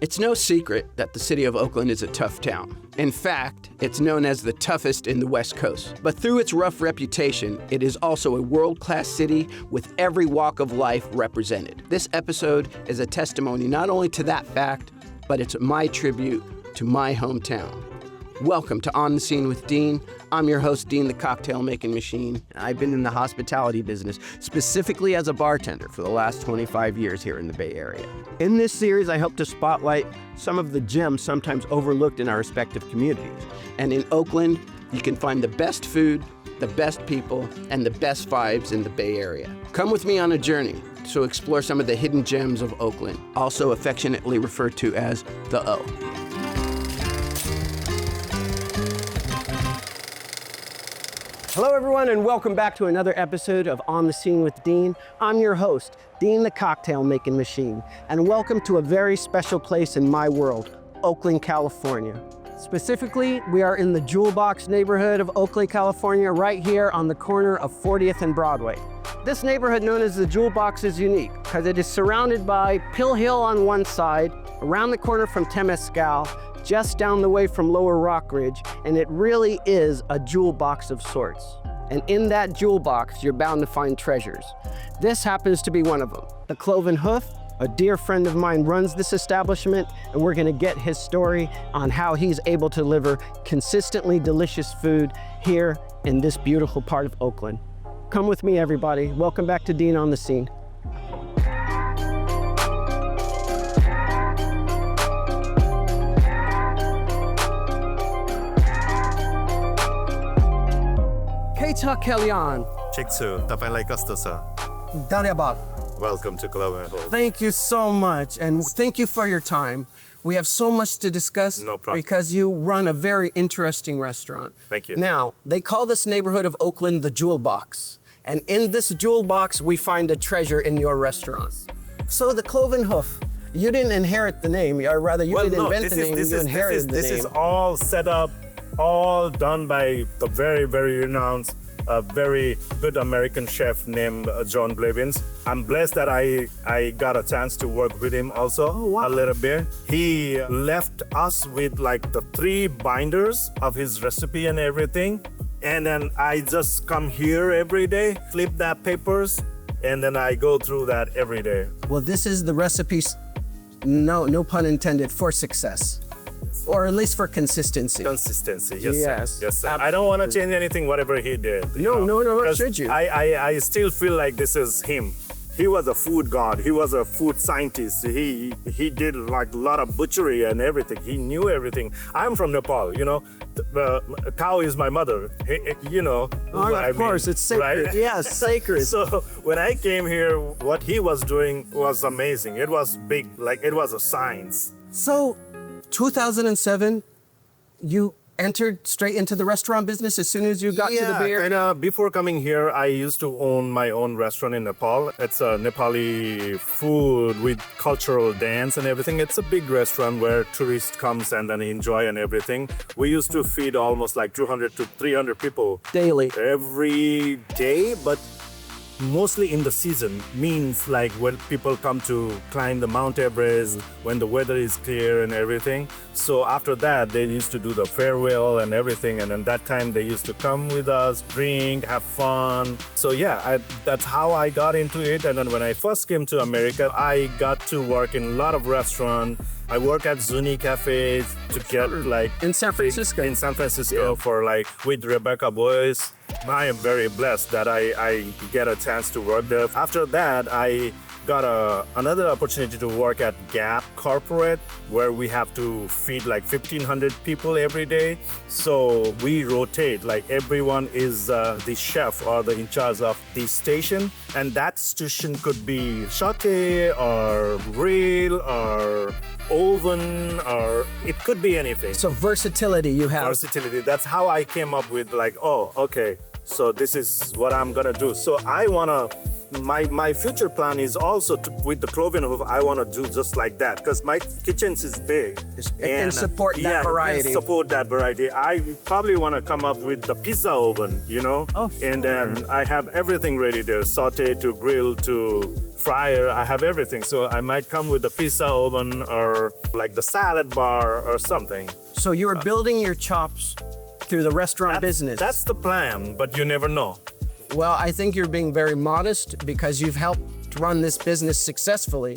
It's no secret that the city of Oakland is a tough town. In fact, it's known as the toughest in the West Coast. But through its rough reputation, it is also a world-class city with every walk of life represented. This episode is a testimony not only to that fact, but it's my tribute to my hometown. Welcome to On the Scene with Deen. I'm your host, Deen the Cocktail Making Machine. I've been in the hospitality business, specifically as a bartender, for the last 25 years here in the Bay Area. In this series, I hope to spotlight some of the gems sometimes overlooked in our respective communities. And in Oakland, you can find the best food, the best people, and the best vibes in the Bay Area. Come with me on a journey to explore some of the hidden gems of Oakland, also affectionately referred to as the O. Hello everyone and welcome back to another episode of On the Scene with Deen. I'm your host, Deen the Cocktail Making Machine, and welcome to a very special place in my world, Oakland, California. Specifically, we are in the Jewel Box neighborhood of Oakland, California, right here on the corner of 40th and Broadway. This neighborhood known as the Jewel Box is unique because it is surrounded by Pill Hill on one side, around the corner from Temescal, just down the way from Lower Rock Ridge, and it really is a jewel box of sorts. And in that jewel box, you're bound to find treasures. This happens to be one of them. The Clove and Hoof, a dear friend of mine, runs this establishment, and we're gonna get his story on how he's able to deliver consistently delicious food here in this beautiful part of Oakland. Come with me, everybody. Welcome back to Deen on the Scene. Keita Kellyan. Chiksu, tapay Costosa. Daliabak. Welcome to Clove and Hoof. Thank you so much, and thank you for your time. We have so much to discuss No problem. because you run a very interesting restaurant. Thank you. Now, they call this neighborhood of Oakland the Jewel Box, and in this jewel box, we find a treasure in your restaurant. So the Clove and Hoof, you didn't inherit the name, or rather, you didn't invent the name, you inherited the name. This is all set up, all done by the very, very renowned, very good American chef named John Blevins. I'm blessed that I got a chance to work with him also a little bit. He left us with like the 3 binders of his recipe and everything. And then I just come here every day, flip that papers, and then I go through that every day. Well, this is the recipe, no pun intended, for success. Or at least for consistency. Consistency, yes, Yes, sir. Yes, sir. absolutely. I don't want to change anything, whatever he did. No, what 'Cause should you? I still feel like this is him. He was a food god. He was a food scientist. He did like a lot of butchery and everything. He knew everything. I'm from Nepal, cow is my mother. Oh, of course, it's sacred. Right? Yes, sacred. So when I came here, what he was doing was amazing. It was big, like it was a science. So, 2007, you entered straight into the restaurant business as soon as you got to the Bay Area? And before coming here, I used to own my own restaurant in Nepal. It's a Nepali food with cultural dance and everything. It's a big restaurant where tourists comes and then enjoy and everything. We used to feed almost like 200 to 300 people Daily. every day, but mostly in the season, means like when people come to climb the Mount Everest, when the weather is clear and everything. So after that, they used to do the farewell and everything. And then that time they used to come with us, drink, have fun. So yeah, that's how I got into it. And then when I first came to America, I got to work in a lot of restaurants. I work at Zuni Cafe to get like... In San Francisco. In San Francisco for like with Rebecca Boyce. I am very blessed that I get a chance to work there. After that, I got another opportunity to work at Gap Corporate, where we have to feed like 1,500 people every day. So we rotate, like everyone is the chef or the in charge of the station. And that station could be saute or grill or oven, or it could be anything. So versatility you have. Versatility. That's how I came up with like, oh, okay, so this is what I'm gonna do. So I wanna my future plan is also with the Clove and Hoof, I want to do just like that because my kitchen is big. It can support that variety. It can support that variety. I probably want to come up with the pizza oven, you know? Oh, and then I have everything ready there, saute to grill to fryer. I have everything. So I might come with the pizza oven or like the salad bar or something. So you were building your chops through the restaurant business. That's the plan, but you never know. Well, I think you're being very modest because you've helped run this business successfully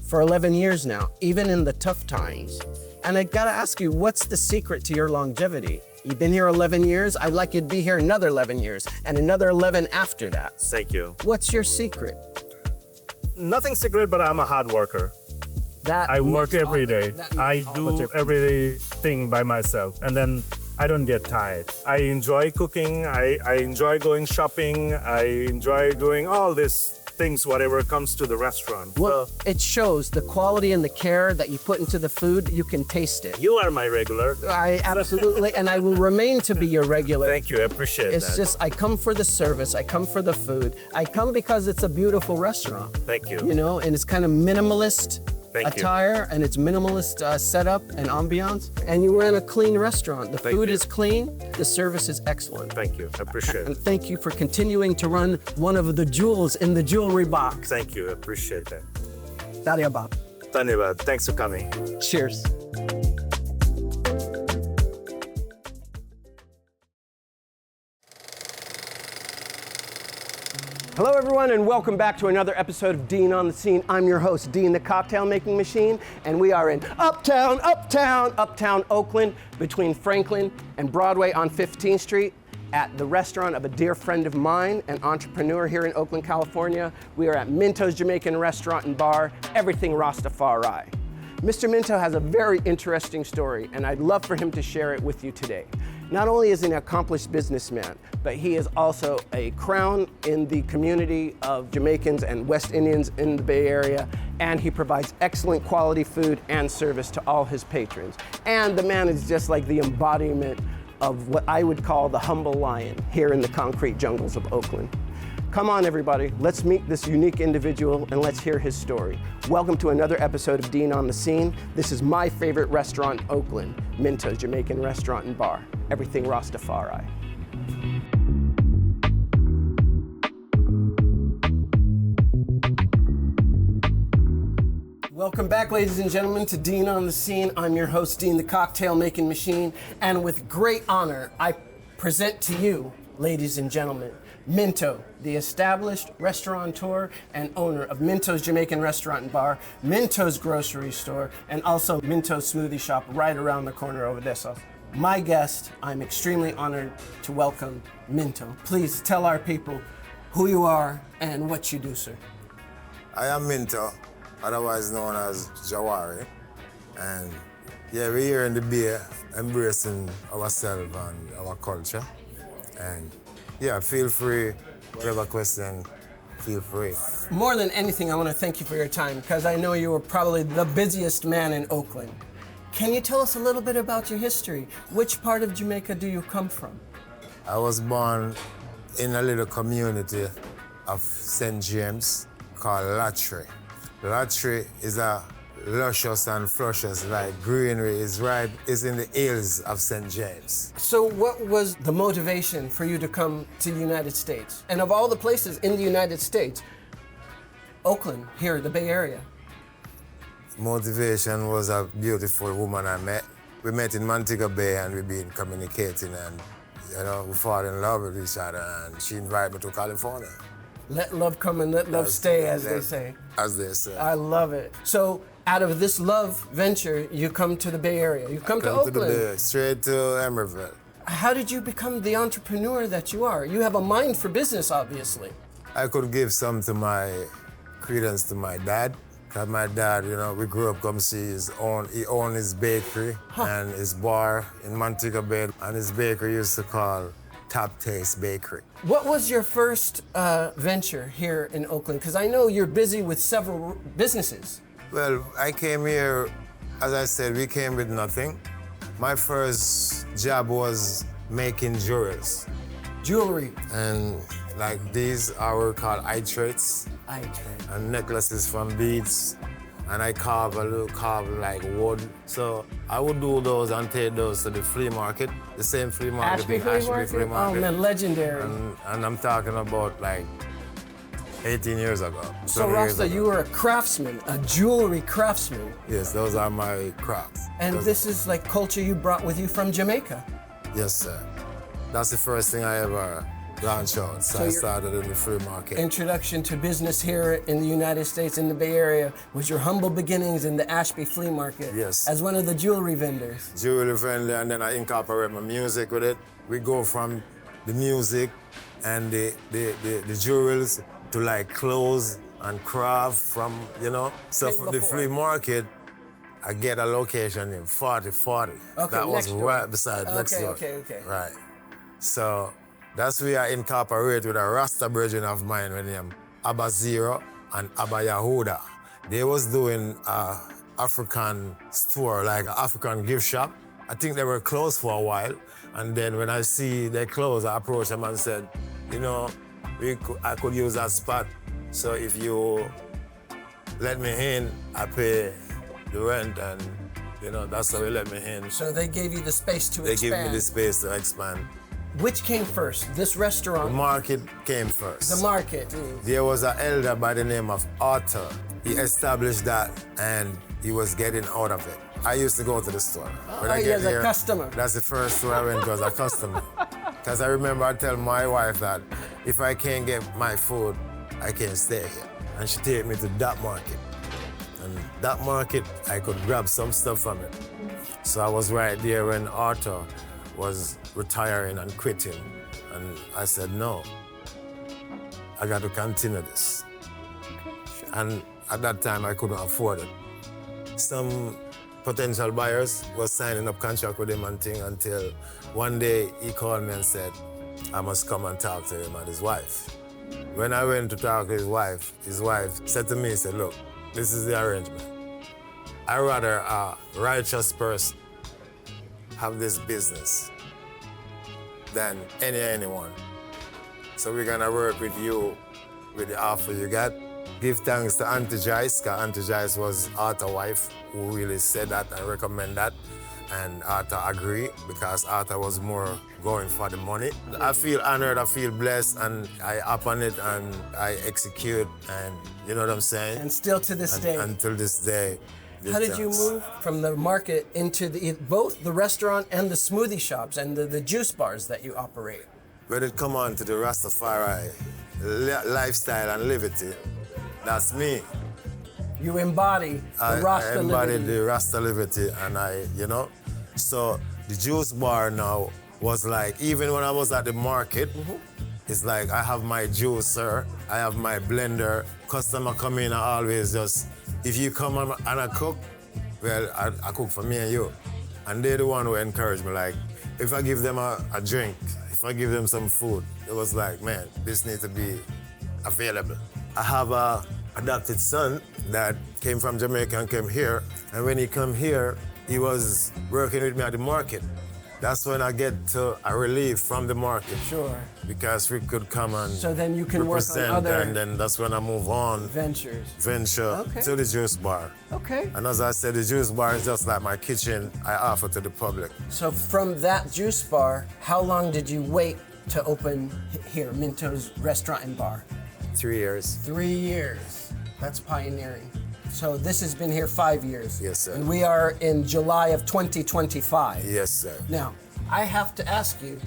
for 11 years now, even in the tough times. And I gotta ask you, what's the secret to your longevity? You've been here 11 years. I'd like you to be here another 11 years and another 11 after that. Thank you. What's your secret? Nothing secret, but I'm a hard worker. I work every day. I do everything by myself. And then I don't get tired. I enjoy cooking. I enjoy going shopping. I enjoy doing all these things, whatever comes to the restaurant. Well, it shows the quality and the care that you put into the food. You can taste it. You are my regular. I absolutely, and I will remain to be your regular. Thank you. I appreciate It's that. just, I come for the service. I come for the food. I come because it's a beautiful restaurant. Thank you. You know, and it's kind of minimalist Thank you. attire, and it's minimalist setup and ambiance. And you ran a clean restaurant. The food you. is clean. The service is excellent. Thank you. I appreciate And it. thank you for continuing to run one of the jewels in the jewelry box. Thank you. I appreciate that. Daria Bob. Dhanyavad. Thanks for coming. Cheers. Hello, everyone, and welcome back to another episode of Deen on the Scene. I'm your host, Deen, the cocktail making machine, and we are in uptown Oakland, between Franklin and Broadway on 15th Street, at the restaurant of a dear friend of mine, an entrepreneur here in Oakland, California. We are at Minto's Jamaican Restaurant and Bar, everything Rastafari. Mr. Minto has a very interesting story, and I'd love for him to share it with you today. Not only is he an accomplished businessman, but he is also a crown in the community of Jamaicans and West Indians in the Bay Area, and he provides excellent quality food and service to all his patrons. And the man is just like the embodiment of what I would call the humble lion here in the concrete jungles of Oakland. Come on, everybody, let's meet this unique individual and let's hear his story. Welcome to another episode of Deen on the Scene. This is my favorite restaurant in Oakland, Minto's Jamaican Restaurant and Bar, everything Rastafari. Welcome back, ladies and gentlemen, to Deen on the Scene. I'm your host, Deen, the cocktail making machine, and with great honor, I present to you, ladies and gentlemen, Minto, the established restaurateur and owner of Minto's Jamaican Restaurant and Bar, Minto's Grocery Store, and also Minto's Smoothie Shop right around the corner over there. So, my guest, I'm extremely honored to welcome Minto. Please tell our people who you are and what you do, sir. I am Minto, otherwise known as Jawari, and yeah, we're here in the Bay, embracing ourselves and our culture, and yeah, feel free, whatever question, feel free. More than anything, I want to thank you for your time, because I know you were probably the busiest man in Oakland. Can you tell us a little bit about your history? Which part of Jamaica do you come from? I was born in a little community of St. James called Latry. Latry is a luscious and fluscious, like greenery is in the hills of St. James. So what was the motivation for you to come to the United States? And of all the places in the United States, Oakland, here, the Bay Area. Motivation was a beautiful woman I met. We met in Montego Bay and we've been communicating and, you know, we fall in love with each other and she invited me to California. Let love come and let love stay, as they say. As they say. I love it. So out of this love venture, you come to the Bay Area. You come to Oakland. To the Bay, straight to Emerald. How did you become the entrepreneur that you are? You have a mind for business, obviously. I could give some to my credence to my dad. Cause my dad, you know, we grew up come see he owned his bakery and his bar in Montego Bay, and his bakery used to call Top Taste Bakery. What was your first venture here in Oakland? Because I know you're busy with several businesses. Well, I came here, as I said, we came with nothing. My first job was making jewelries. Jewelry. And Like these are called itrates I trade. and necklaces from beads. And I carve like wood. So I would do those and take those to the flea market, the same flea market, Ashby the Flea Ashby Market? Flea Oh Market. man, legendary. And I'm talking about like 18 years ago. So 20 years Rasta, ago. you were a craftsman, a jewelry craftsman. Yes, those are my crafts. And Those- this is like culture you brought with you from Jamaica. Yes, sir. That's the first thing I ever launched out. So I you're- started in the flea market. Introduction to business here in the United States, in the Bay Area, was your humble beginnings in the Ashby Flea Market. Yes. As one of the jewelry vendors. Jewelry friendly, and then I incorporate my music with it. We go from the music and the jewels to like clothes and craft from, you know. So Same for the before. flea market, I get a location in 4040. Okay, that was next door. right beside next Okay, door. okay. Right. So that's where I incorporate with a Rasta virgin of mine with him, Abba Zero and Abba Yahuda. They was doing a African store, like an African gift shop. I think they were closed for a while. And then when I see they closed, I approached them and said, you know, I could use that spot. So if you let me in, I pay the rent, and you know, that's how they let me in. So they gave you the space to They expand. give me the space to expand. Which came first, this The restaurant, market came first. the market? There was an elder by the name of Arthur. He established that and he was getting out of it. I used to go to the store. When I you get as a there, customer. That's the first store I went to as a customer. Because I remember I tell my wife that if I can't get my food, I can't stay here. And she take me to that market. And that market, I could grab some stuff from it. So I was right there when Arthur was retiring and quitting. And I said, no, I got to continue this. And at that time, I couldn't afford it. Some potential buyers was signing up contract with him and thing until one day he called me and said, I must come and talk to him and his wife. When I went to talk to his wife said to me, he said, look, this is the arrangement. I'd rather a righteous person have this business than anyone. So we're gonna work with you with the offer you got. Give thanks to Auntie Joyce, because Auntie Joyce was Arthur's wife who really said that and recommend that. And Arthur agreed because Arthur was more going for the money. I feel honored, I feel blessed, and I up on it and I execute, and you know what I'm saying? And still to this day. Until this day. give How did you thanks. move from the market into both the restaurant and the smoothie shops and the juice bars that you operate? When it come on to the Rastafari lifestyle and liberty, that's me. You embody the Rasta I embody liberty. the Rasta liberty, and you know. So the juice bar now was like, even when I was at the market, it's like I have my juicer, I have my blender. Customer come in and always just, if you come and I cook, well, I cook for me and you. And they're the one who encourage me. Like, if I give them a drink, if I give them some food, it was like, man, this needs to be available. I have a adopted son that came from Jamaica and came here. And when he come here, he was working with me at the market. That's when I get to a relief from the market. Sure. Because we could come and So then you can work on represent, other and then that's when I move on, ventures. venture Okay. to the juice bar. Okay. And as I said, the juice bar is just like my kitchen I offer to the public. So from that juice bar, how long did you wait to open here, Minto's Restaurant and Bar? 3 years. 3 years. That's pioneering. So this has been here 5 years. Yes, sir. And we are in July of 2025. Yes, sir. Now, I have to ask you,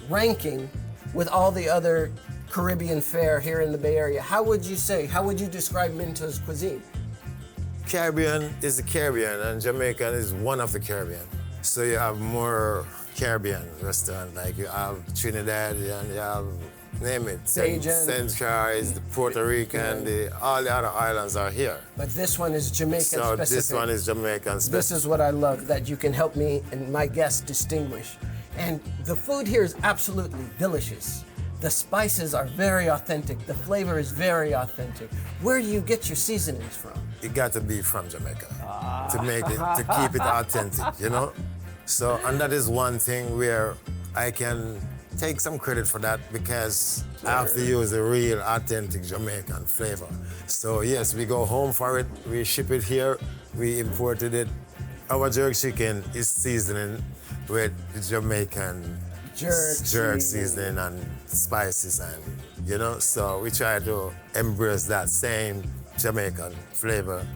ranking with all the other Caribbean fare here in the Bay Area, how would you describe Minto's cuisine? Caribbean is the Caribbean, and Jamaican is one of the Caribbean. So you have more Caribbean restaurants, like you have Trinidad, and you have, name it, Cajun. St. Charles, the Puerto Rican, all the other islands are here. But this one is Jamaican So specific. this one is Jamaican This specific. is what I love, that you can help me and my guests distinguish. And the food here is absolutely delicious. The spices are very authentic. The flavor is very authentic. Where do you get your seasonings from? It got to be from Jamaica to make it, to keep it authentic, you know? So, and that is one thing where I can take some credit for that because I have to use the real, authentic Jamaican flavor. So yes, we go home for it, we ship it here, we imported it. Our jerk chicken is seasoning with Jamaican jerk seasoning and spices and, so we try to embrace that same Jamaican flavor.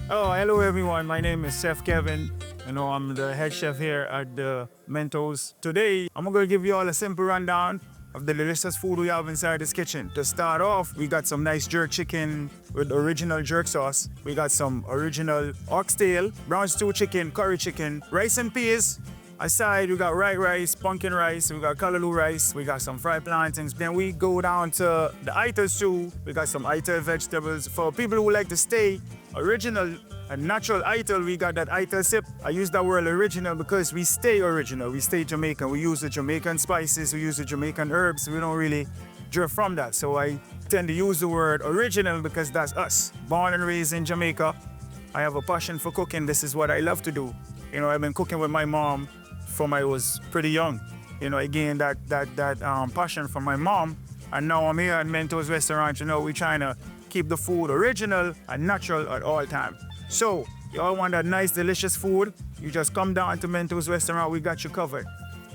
Oh, hello everyone. My name is Chef Kevin. I'm the head chef here at the Minto's. Today, I'm gonna give you all a simple rundown of the delicious food we have inside this kitchen. To start off, we got some nice jerk chicken with original jerk sauce. We got some original oxtail, brown stew chicken, curry chicken, rice and peas. Aside, we got white rice, pumpkin rice, we got callaloo rice, we got some fried plantains. Then we go down to the ital stew. We got some ital vegetables. For people who like to stay original and natural ital, we got that ital sip. I use that word original because we stay original, we stay Jamaican. We use the Jamaican spices, we use the Jamaican herbs. We don't really drift from that. So I tend to use the word original because that's us. Born and raised in Jamaica. I have a passion for cooking. This is what I love to do. I've been cooking with my mom from I was pretty young. I gained that passion from my mom. And now I'm here at Minto's restaurant. We're trying to keep the food original and natural at all times. So, y'all want that nice, delicious food, you just come down to Minto's restaurant, we got you covered.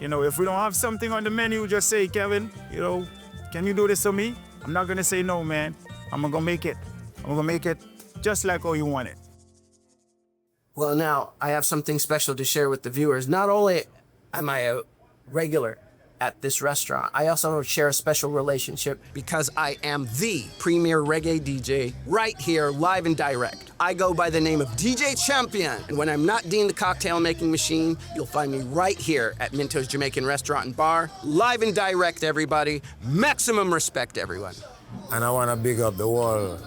If we don't have something on the menu, just say, Kevin, can you do this for me? I'm not gonna say no, man. I'm gonna make it. I'm gonna make it just like how you want it. Well, now I have something special to share with the viewers. Not only am I a regular at this restaurant, I also share a special relationship because I am the premier reggae DJ right here, live and direct. I go by the name of DJ Champion, and when I'm not Deen the cocktail making machine, you'll find me right here at Minto's Jamaican Restaurant and Bar, live and direct, everybody. Maximum respect, everyone. And I want to big up the whole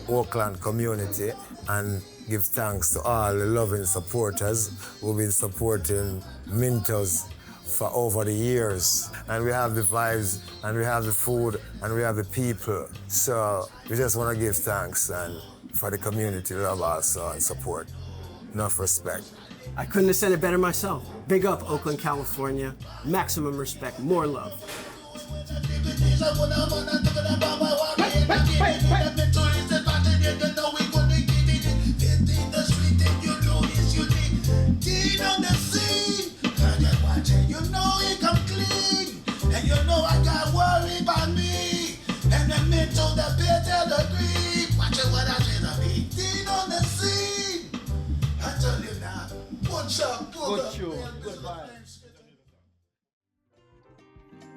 Oakland community and give thanks to all the loving supporters who've been supporting Minto's for over the years. And we have the vibes, and we have the food, and we have the people. So we just want to give thanks and for the community love also and support. Enough respect. I couldn't have said it better myself. Big up Oakland, California. Maximum respect, more love.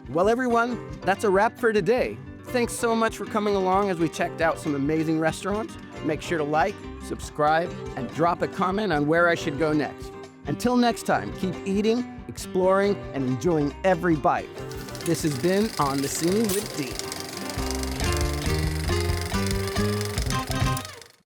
Well, everyone, that's a wrap for today. Thanks so much for coming along as we checked out some amazing restaurants. Make sure to like, subscribe, and drop a comment on where I should go next. Until next time, keep eating, exploring, and enjoying every bite. This has been On the Scene with Deen.